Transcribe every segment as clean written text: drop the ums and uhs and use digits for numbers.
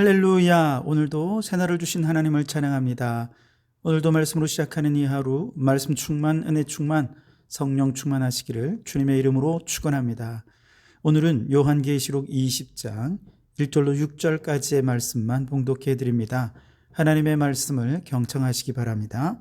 할렐루야. 오늘도 새날을 주신 하나님을 찬양합니다. 오늘도 말씀으로 시작하는 이 하루 말씀 충만, 은혜 충만, 성령 충만하시기를 주님의 이름으로 축원합니다. 오늘은 요한계시록 20장 1절로 6절까지의 말씀만 봉독해 드립니다. 하나님의 말씀을 경청하시기 바랍니다.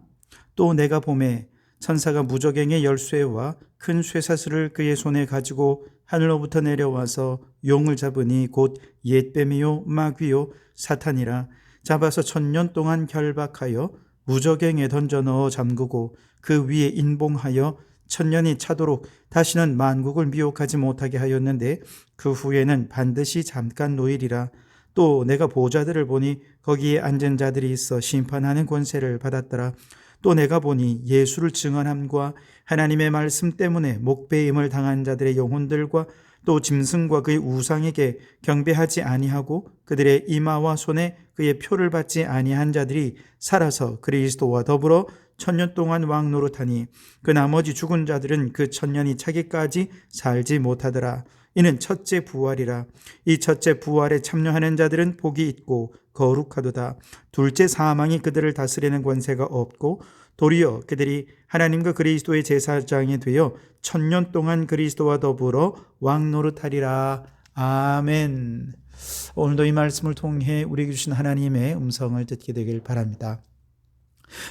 또 내가 보매 천사가 무저갱의 열쇠와 큰 쇠사슬을 그의 손에 가지고 하늘로부터 내려와서 용을 잡으니 곧 옛뱀이요 마귀요 사탄이라. 잡아서 1000년 동안 결박하여 무저갱에 던져 넣어 잠그고 그 위에 인봉하여 1000년이 차도록 다시는 만국을 미혹하지 못하게 하였는데 그 후에는 반드시 잠깐 노일이라. 또 내가 보좌들을 보니 거기에 앉은 자들이 있어 심판하는 권세를 받았더라. 또 내가 보니 예수를 증언함과 하나님의 말씀 때문에 목배임을 당한 자들의 영혼들과 또 짐승과 그의 우상에게 경배하지 아니하고 그들의 이마와 손에 그의 표를 받지 아니한 자들이 살아서 그리스도와 더불어 1000년 동안 왕노릇하니 그 나머지 죽은 자들은 그 1000년이 차기까지 살지 못하더라. 이는 첫째 부활이라. 이 첫째 부활에 참여하는 자들은 복이 있고 거룩하도다. 둘째 사망이 그들을 다스리는 권세가 없고 도리어 그들이 하나님과 그리스도의 제사장이 되어 1000년 동안 그리스도와 더불어 왕노릇하리라. 아멘. 오늘도 이 말씀을 통해 우리에게 주신 하나님의 음성을 듣게 되길 바랍니다.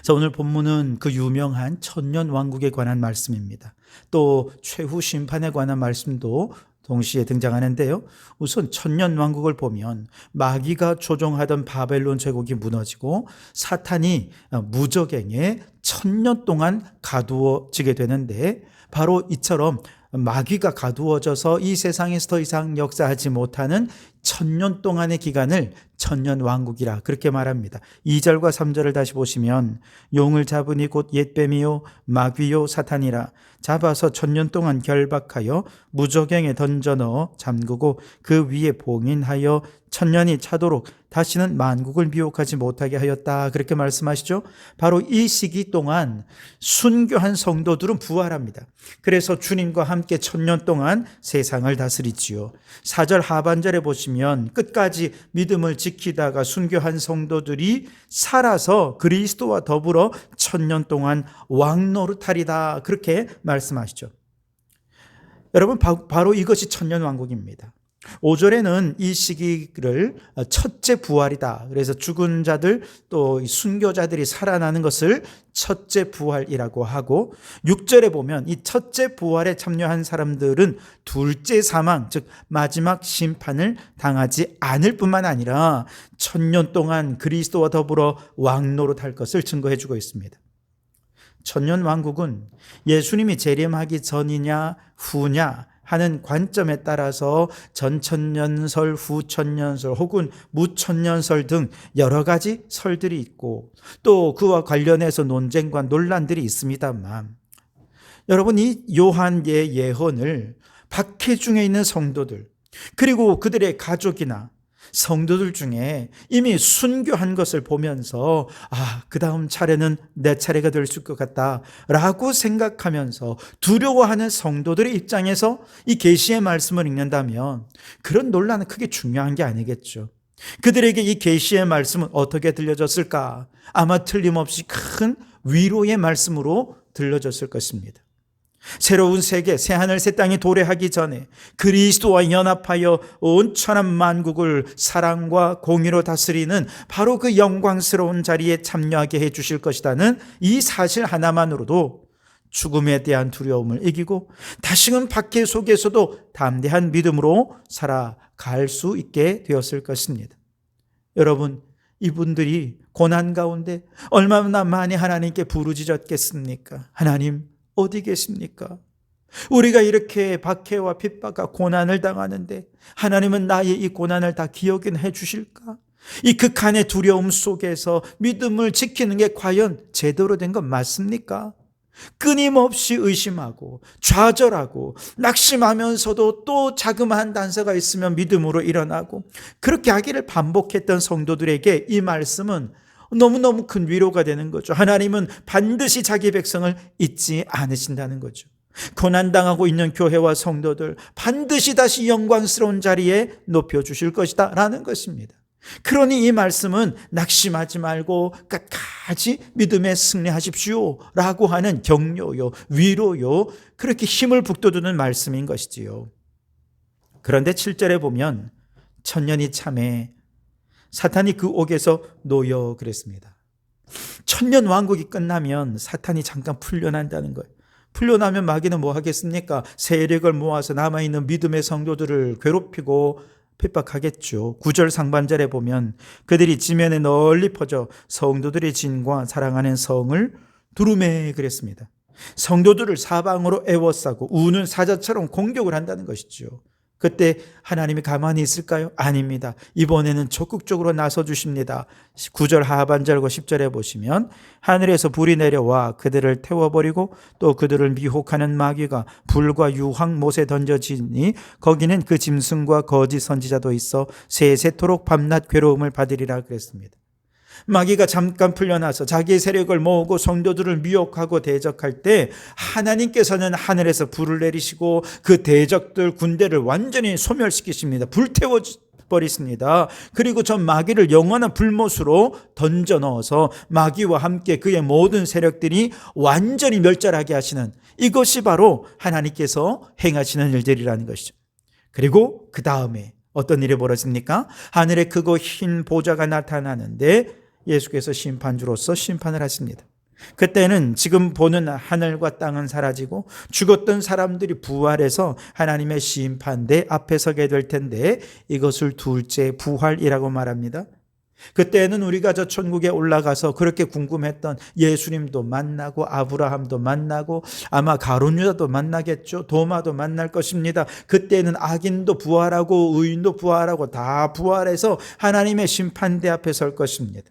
자, 오늘 본문은 그 유명한 천년 왕국에 관한 말씀입니다. 또 최후 심판에 관한 말씀도 동시에 등장하는데요. 우선 천년 왕국을 보면 마귀가 조종하던 바벨론 제국이 무너지고 사탄이 무저갱에 1000년 동안 가두어지게 되는데, 바로 이처럼 마귀가 가두어져서 이 세상에서 더 이상 역사하지 못하는 1000년 동안의 기간을 천년 왕국이라 그렇게 말합니다. 2절과 3절을 다시 보시면 용을 잡으니 곧 옛뱀이요 마귀요 사탄이라. 잡아서 1000년 동안 결박하여 무저갱에 던져 넣어 잠그고 그 위에 봉인하여 1000년이 차도록 다시는 만국을 미혹하지 못하게 하였다. 그렇게 말씀하시죠. 바로 이 시기 동안 순교한 성도들은 부활합니다. 그래서 주님과 함께 1000년 동안 세상을 다스리지요. 4절 하반절에 보시면 끝까지 믿음을 지키다가 순교한 성도들이 살아서 그리스도와 더불어 1000년 동안 왕노릇하리다. 그렇게 말씀하시죠. 여러분, 바로 이것이 천년 왕국입니다. 5절에는 이 시기를 첫째 부활이다. 그래서 죽은 자들 또 순교자들이 살아나는 것을 첫째 부활이라고 하고, 6절에 보면 이 첫째 부활에 참여한 사람들은 둘째 사망, 즉 마지막 심판을 당하지 않을 뿐만 아니라 1000년 동안 그리스도와 더불어 왕노릇할 것을 증거해 주고 있습니다. 천년 왕국은 예수님이 재림하기 전이냐 후냐 하는 관점에 따라서 전천년설, 후천년설 혹은 무천년설 등 여러 가지 설들이 있고 또 그와 관련해서 논쟁과 논란들이 있습니다만, 여러분, 이 요한의 예언을 박해중에 있는 성도들 그리고 그들의 가족이나 성도들 중에 이미 순교한 것을 보면서 그 다음 차례는 내 차례가 될 것 같다 라고 생각하면서 두려워하는 성도들의 입장에서 이 계시의 말씀을 읽는다면 그런 논란은 크게 중요한 게 아니겠죠. 그들에게 이 계시의 말씀은 어떻게 들려졌을까? 아마 틀림없이 큰 위로의 말씀으로 들려졌을 것입니다. 새로운 세계, 새하늘 새 땅이 도래하기 전에 그리스도와 연합하여 온 천한 만국을 사랑과 공의로 다스리는 바로 그 영광스러운 자리에 참여하게 해 주실 것이라는 이 사실 하나만으로도 죽음에 대한 두려움을 이기고 다시금 박해 속에서도 담대한 믿음으로 살아갈 수 있게 되었을 것입니다. 여러분, 이분들이 고난 가운데 얼마나 많이 하나님께 부르짖었겠습니까? 하나님 어디 계십니까? 우리가 이렇게 박해와 핍박과 고난을 당하는데 하나님은 나의 이 고난을 다 기억해 주실까? 이 극한의 두려움 속에서 믿음을 지키는 게 과연 제대로 된 건 맞습니까? 끊임없이 의심하고 좌절하고 낙심하면서도 또 자그마한 단서가 있으면 믿음으로 일어나고 그렇게 하기를 반복했던 성도들에게 이 말씀은 너무너무 큰 위로가 되는 거죠. 하나님은 반드시 자기 백성을 잊지 않으신다는 거죠. 고난당하고 있는 교회와 성도들 반드시 다시 영광스러운 자리에 높여주실 것이다 라는 것입니다. 그러니 이 말씀은 낙심하지 말고 끝까지 믿음에 승리하십시오 라고 하는 격려요, 위로요, 그렇게 힘을 북돋우는 말씀인 것이지요. 그런데 7절에 보면 천년이 참에 사탄이 그 옥에서 놓여 그랬습니다. 천년 왕국이 끝나면 사탄이 잠깐 풀려난다는 거예요. 풀려나면 마귀는 뭐 하겠습니까? 세력을 모아서 남아있는 믿음의 성도들을 괴롭히고 핍박하겠죠. 9절 상반절에 보면 그들이 지면에 널리 퍼져 성도들의 진과 사랑하는 성을 두루매 그랬습니다. 성도들을 사방으로 에워싸고 우는 사자처럼 공격을 한다는 것이죠. 그때 하나님이 가만히 있을까요? 아닙니다. 이번에는 적극적으로 나서 주십니다. 9절 하반절과 10절에 보시면 하늘에서 불이 내려와 그들을 태워버리고 또 그들을 미혹하는 마귀가 불과 유황 못에 던져지니 거기는 그 짐승과 거짓 선지자도 있어 세세토록 밤낮 괴로움을 받으리라 그랬습니다. 마귀가 잠깐 풀려나서 자기의 세력을 모으고 성도들을 미혹하고 대적할 때 하나님께서는 하늘에서 불을 내리시고 그 대적들 군대를 완전히 소멸시키십니다. 불태워 버리십니다. 그리고 저 마귀를 영원한 불못으로 던져 넣어서 마귀와 함께 그의 모든 세력들이 완전히 멸절하게 하시는, 이것이 바로 하나님께서 행하시는 일들이라는 것이죠. 그리고 그 다음에 어떤 일이 벌어집니까? 하늘에 크고 흰 보좌가 나타나는데 예수께서 심판주로서 심판을 하십니다. 그때는 지금 보는 하늘과 땅은 사라지고 죽었던 사람들이 부활해서 하나님의 심판대 앞에 서게 될 텐데 이것을 둘째 부활이라고 말합니다. 그때는 우리가 저 천국에 올라가서 그렇게 궁금했던 예수님도 만나고 아브라함도 만나고 아마 가룟 유다도 만나겠죠. 도마도 만날 것입니다. 그때는 악인도 부활하고 의인도 부활하고 다 부활해서 하나님의 심판대 앞에 설 것입니다.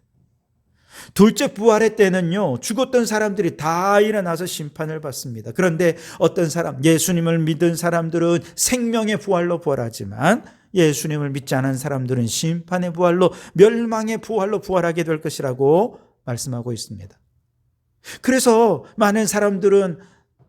둘째 부활의 때는요, 죽었던 사람들이 다 일어나서 심판을 받습니다. 그런데 어떤 사람, 예수님을 믿은 사람들은 생명의 부활로 부활하지만 예수님을 믿지 않은 사람들은 심판의 부활로, 멸망의 부활로 부활하게 될 것이라고 말씀하고 있습니다. 그래서 많은 사람들은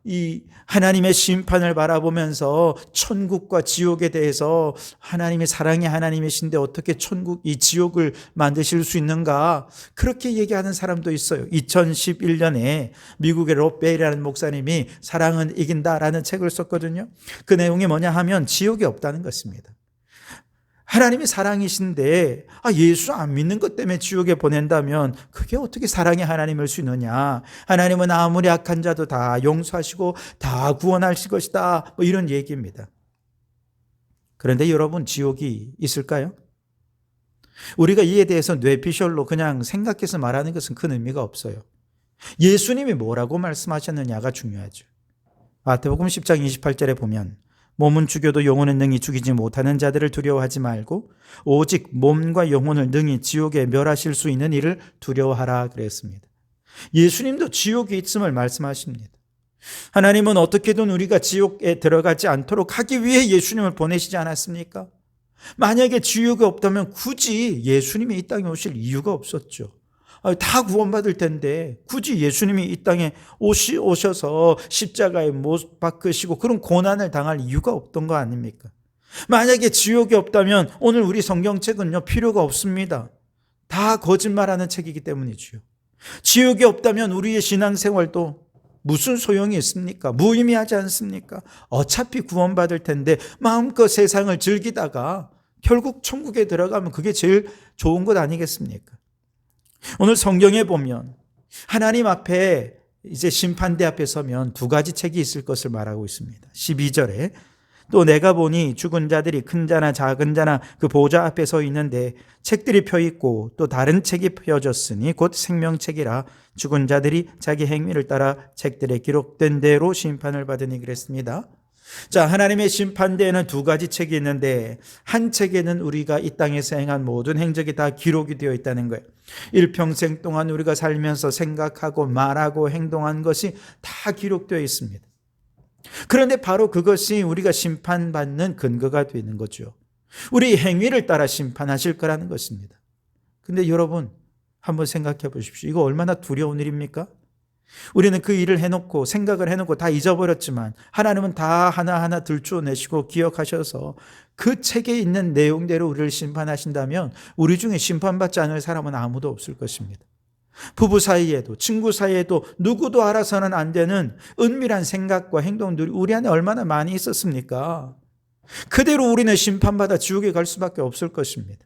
이 하나님의 심판을 바라보면서 천국과 지옥에 대해서 하나님의 사랑의 하나님이신데 어떻게 천국, 이 지옥을 만드실 수 있는가, 그렇게 얘기하는 사람도 있어요. 2011년에 미국의 롯베이라는 목사님이 사랑은 이긴다라는 책을 썼거든요. 그 내용이 뭐냐 하면 지옥이 없다는 것입니다. 하나님이 사랑이신데 예수 안 믿는 것 때문에 지옥에 보낸다면 그게 어떻게 사랑의 하나님일 수 있느냐. 하나님은 아무리 악한 자도 다 용서하시고 다 구원하실 것이다, 이런 얘기입니다. 그런데 여러분, 지옥이 있을까요? 우리가 이에 대해서 뇌피셜로 그냥 생각해서 말하는 것은 큰 의미가 없어요. 예수님이 뭐라고 말씀하셨느냐가 중요하죠. 마태복음 10장 28절에 보면 몸은 죽여도 영혼은 능히 죽이지 못하는 자들을 두려워하지 말고 오직 몸과 영혼을 능히 지옥에 멸하실 수 있는 이를 두려워하라 그랬습니다. 예수님도 지옥이 있음을 말씀하십니다. 하나님은 어떻게든 우리가 지옥에 들어가지 않도록 하기 위해 예수님을 보내시지 않았습니까? 만약에 지옥이 없다면 굳이 예수님이 이 땅에 오실 이유가 없었죠. 다 구원받을 텐데 굳이 예수님이 이 땅에 오셔서 십자가에 못 박으시고 그런 고난을 당할 이유가 없던 거 아닙니까? 만약에 지옥이 없다면 오늘 우리 성경책은요, 필요가 없습니다. 다 거짓말하는 책이기 때문이죠. 지옥이 없다면 우리의 신앙생활도 무슨 소용이 있습니까? 무의미하지 않습니까? 어차피 구원받을 텐데 마음껏 세상을 즐기다가 결국 천국에 들어가면 그게 제일 좋은 것 아니겠습니까? 오늘 성경에 보면 하나님 앞에 이제 심판대 앞에 서면 두 가지 책이 있을 것을 말하고 있습니다. 12절에 또 내가 보니 죽은 자들이 큰 자나 작은 자나 그 보좌 앞에 서 있는데 책들이 펴 있고 또 다른 책이 펴졌으니 곧 생명책이라 죽은 자들이 자기 행위를 따라 책들에 기록된 대로 심판을 받으니 그랬습니다. 자, 하나님의 심판대에는 두 가지 책이 있는데 한 책에는 우리가 이 땅에서 행한 모든 행적이 다 기록이 되어 있다는 거예요. 일평생 동안 우리가 살면서 생각하고 말하고 행동한 것이 다 기록되어 있습니다. 그런데 바로 그것이 우리가 심판받는 근거가 되는 거죠. 우리 행위를 따라 심판하실 거라는 것입니다. 근데 여러분, 한번 생각해 보십시오. 이거 얼마나 두려운 일입니까? 우리는 그 일을 해놓고 생각을 해놓고 다 잊어버렸지만 하나님은 다 하나하나 들춰내시고 기억하셔서 그 책에 있는 내용대로 우리를 심판하신다면 우리 중에 심판받지 않을 사람은 아무도 없을 것입니다. 부부 사이에도 친구 사이에도 누구도 알아서는 안 되는 은밀한 생각과 행동들이 우리 안에 얼마나 많이 있었습니까? 그대로 우리는 심판받아 지옥에 갈 수밖에 없을 것입니다.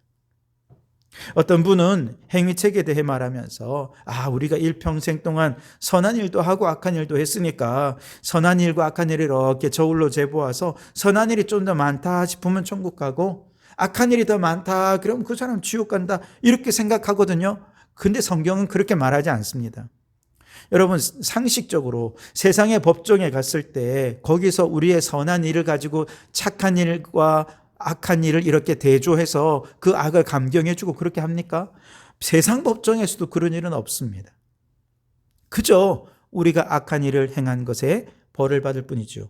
어떤 분은 행위책에 대해 말하면서 우리가 일평생 동안 선한 일도 하고 악한 일도 했으니까 선한 일과 악한 일을 이렇게 저울로 재보아서 선한 일이 좀 더 많다 싶으면 천국 가고 악한 일이 더 많다 그러면 그 사람 지옥 간다 이렇게 생각하거든요. 근데 성경은 그렇게 말하지 않습니다. 여러분, 상식적으로 세상의 법정에 갔을 때 거기서 우리의 선한 일을 가지고 착한 일과 악한 일을 이렇게 대조해서 그 악을 감경해주고 그렇게 합니까? 세상 법정에서도 그런 일은 없습니다. 그저 우리가 악한 일을 행한 것에 벌을 받을 뿐이죠.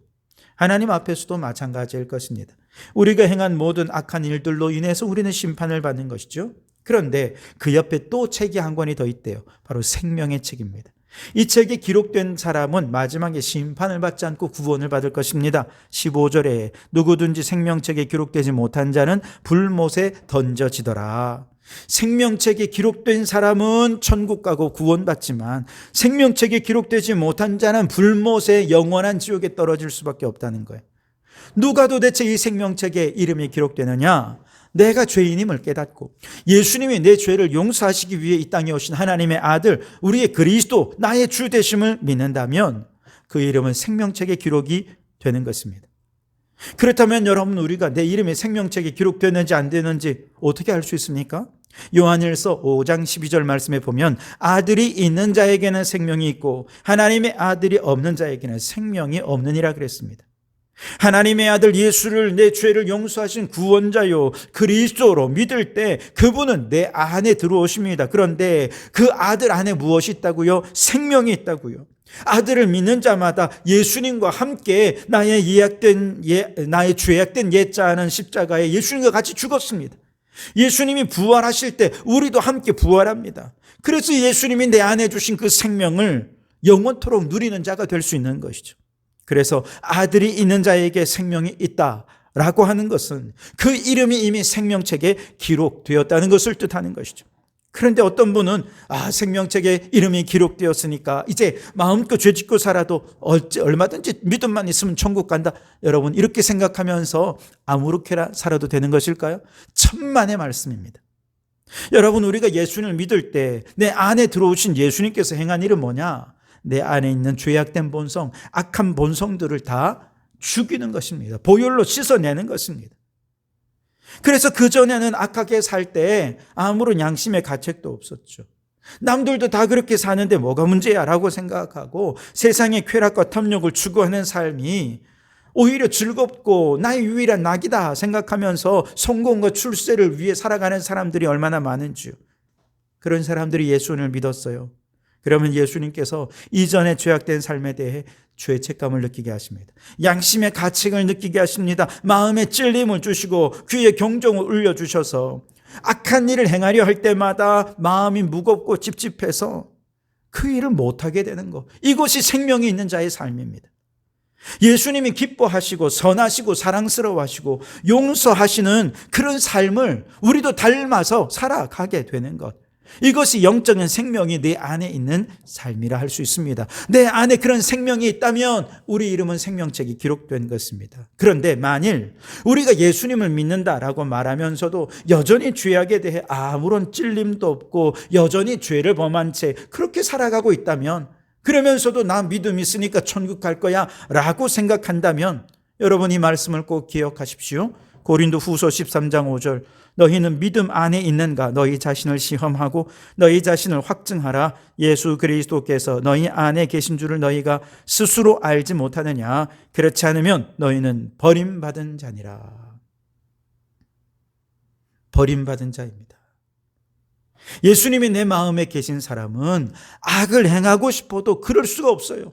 하나님 앞에서도 마찬가지일 것입니다. 우리가 행한 모든 악한 일들로 인해서 우리는 심판을 받는 것이죠. 그런데 그 옆에 또 책이 한 권이 더 있대요. 바로 생명의 책입니다. 이 책에 기록된 사람은 마지막에 심판을 받지 않고 구원을 받을 것입니다. 15절에 누구든지 생명책에 기록되지 못한 자는 불못에 던져지더라. 생명책에 기록된 사람은 천국 가고 구원받지만 생명책에 기록되지 못한 자는 불못에 영원한 지옥에 떨어질 수밖에 없다는 거예요. 누가 도대체 이 생명책에 이름이 기록되느냐? 내가 죄인임을 깨닫고 예수님이 내 죄를 용서하시기 위해 이 땅에 오신 하나님의 아들 우리의 그리스도 나의 주 되심을 믿는다면 그 이름은 생명책에 기록이 되는 것입니다. 그렇다면 여러분, 우리가 내 이름이 생명책에 기록되는지 안 되는지 어떻게 알 수 있습니까? 요한일서 5장 12절 말씀에 보면 아들이 있는 자에게는 생명이 있고 하나님의 아들이 없는 자에게는 생명이 없느니라 그랬습니다. 하나님의 아들 예수를 내 죄를 용서하신 구원자요 그리스도로 믿을 때 그분은 내 안에 들어오십니다. 그런데 그 아들 안에 무엇이 있다고요? 생명이 있다고요. 아들을 믿는 자마다 예수님과 함께 나의 죄악된 옛자는 십자가에 예수님과 같이 죽었습니다. 예수님이 부활하실 때 우리도 함께 부활합니다. 그래서 예수님이 내 안에 주신 그 생명을 영원토록 누리는 자가 될 수 있는 것이죠. 그래서 아들이 있는 자에게 생명이 있다라고 하는 것은 그 이름이 이미 생명책에 기록되었다는 것을 뜻하는 것이죠. 그런데 어떤 분은 생명책에 이름이 기록되었으니까 이제 마음껏 죄짓고 살아도 얼마든지 믿음만 있으면 천국 간다. 여러분, 이렇게 생각하면서 아무렇게나 살아도 되는 것일까요? 천만의 말씀입니다. 여러분, 우리가 예수님을 믿을 때 내 안에 들어오신 예수님께서 행한 일은 뭐냐? 내 안에 있는 죄악된 본성, 악한 본성들을 다 죽이는 것입니다. 보혈로 씻어내는 것입니다. 그래서 그전에는 악하게 살 때 아무런 양심의 가책도 없었죠. 남들도 다 그렇게 사는데 뭐가 문제야 라고 생각하고 세상의 쾌락과 탐욕을 추구하는 삶이 오히려 즐겁고 나의 유일한 낙이다 생각하면서 성공과 출세를 위해 살아가는 사람들이 얼마나 많은지요. 그런 사람들이 예수님을 믿었어요. 그러면 예수님께서 이전의 죄악된 삶에 대해 죄책감을 느끼게 하십니다. 양심의 가책을 느끼게 하십니다. 마음에 찔림을 주시고 귀에 경종을 울려주셔서 악한 일을 행하려 할 때마다 마음이 무겁고 찝찝해서 그 일을 못하게 되는 것. 이것이 생명이 있는 자의 삶입니다. 예수님이 기뻐하시고 선하시고 사랑스러워하시고 용서하시는 그런 삶을 우리도 닮아서 살아가게 되는 것. 이것이 영적인 생명이 내 안에 있는 삶이라 할 수 있습니다. 내 안에 그런 생명이 있다면 우리 이름은 생명책이 기록된 것입니다. 그런데 만일 우리가 예수님을 믿는다라고 말하면서도 여전히 죄악에 대해 아무런 찔림도 없고 여전히 죄를 범한 채 그렇게 살아가고 있다면, 그러면서도 나 믿음 있으니까 천국 갈 거야 라고 생각한다면 여러분, 이 말씀을 꼭 기억하십시오. 고린도 후서 13장 5절, 너희는 믿음 안에 있는가? 너희 자신을 시험하고 너희 자신을 확증하라. 예수 그리스도께서 너희 안에 계신 줄을 너희가 스스로 알지 못하느냐? 그렇지 않으면 너희는 버림받은 자니라. 버림받은 자입니다. 예수님이 내 마음에 계신 사람은 악을 행하고 싶어도 그럴 수가 없어요.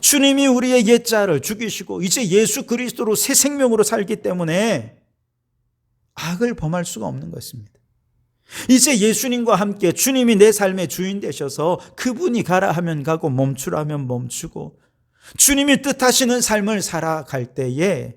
주님이 우리의 옛자를 죽이시고 이제 예수 그리스도로 새 생명으로 살기 때문에 악을 범할 수가 없는 것입니다. 이제 예수님과 함께 주님이 내 삶의 주인 되셔서 그분이 가라 하면 가고 멈추라 하면 멈추고 주님이 뜻하시는 삶을 살아갈 때에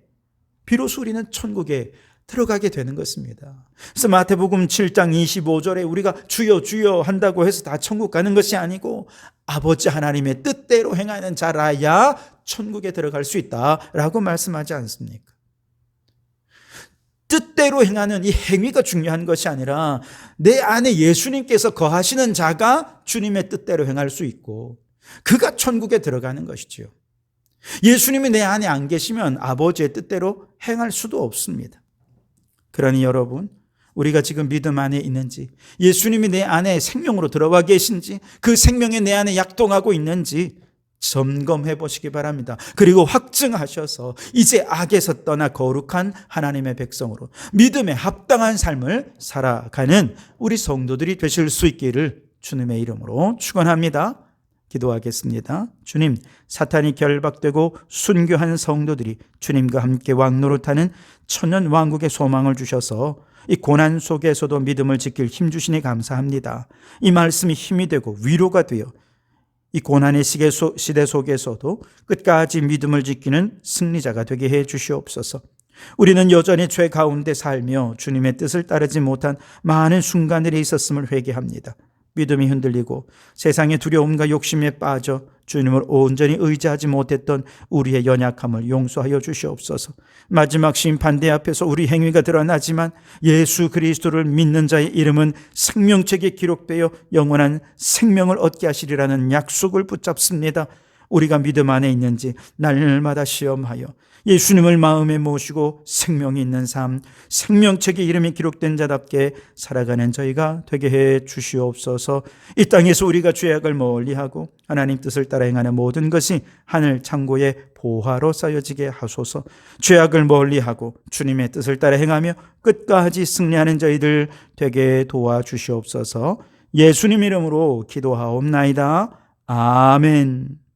비로소 우리는 천국에 들어가게 되는 것입니다. 그래서 마태복음 7장 25절에 우리가 주여 주여 한다고 해서 다 천국 가는 것이 아니고 아버지 하나님의 뜻대로 행하는 자라야 천국에 들어갈 수 있다라고 말씀하지 않습니까? 뜻대로 행하는 이 행위가 중요한 것이 아니라 내 안에 예수님께서 거하시는 자가 주님의 뜻대로 행할 수 있고 그가 천국에 들어가는 것이지요. 예수님이 내 안에 안 계시면 아버지의 뜻대로 행할 수도 없습니다. 그러니 여러분, 우리가 지금 믿음 안에 있는지, 예수님이 내 안에 생명으로 들어와 계신지, 그 생명이 내 안에 약동하고 있는지 점검해 보시기 바랍니다. 그리고 확증하셔서 이제 악에서 떠나 거룩한 하나님의 백성으로 믿음에 합당한 삶을 살아가는 우리 성도들이 되실 수 있기를 주님의 이름으로 축원합니다. 기도하겠습니다. 주님, 사탄이 결박되고 순교한 성도들이 주님과 함께 왕노릇하는 천년 왕국의 소망을 주셔서 이 고난 속에서도 믿음을 지킬 힘 주시니 감사합니다. 이 말씀이 힘이 되고 위로가 되어 이 고난의 시대 속에서도 끝까지 믿음을 지키는 승리자가 되게 해 주시옵소서. 우리는 여전히 죄 가운데 살며 주님의 뜻을 따르지 못한 많은 순간들이 있었음을 회개합니다. 믿음이 흔들리고 세상의 두려움과 욕심에 빠져 주님을 온전히 의지하지 못했던 우리의 연약함을 용서하여 주시옵소서. 마지막 심판대 앞에서 우리 행위가 드러나지만 예수 그리스도를 믿는 자의 이름은 생명책에 기록되어 영원한 생명을 얻게 하시리라는 약속을 붙잡습니다. 우리가 믿음 안에 있는지 날마다 시험하여 예수님을 마음에 모시고 생명이 있는 삶, 생명책에 이름이 기록된 자답게 살아가는 저희가 되게 해 주시옵소서. 이 땅에서 우리가 죄악을 멀리하고 하나님 뜻을 따라 행하는 모든 것이 하늘 창고의 보화로 쌓여지게 하소서. 죄악을 멀리하고 주님의 뜻을 따라 행하며 끝까지 승리하는 저희들 되게 도와주시옵소서. 예수님 이름으로 기도하옵나이다. 아멘.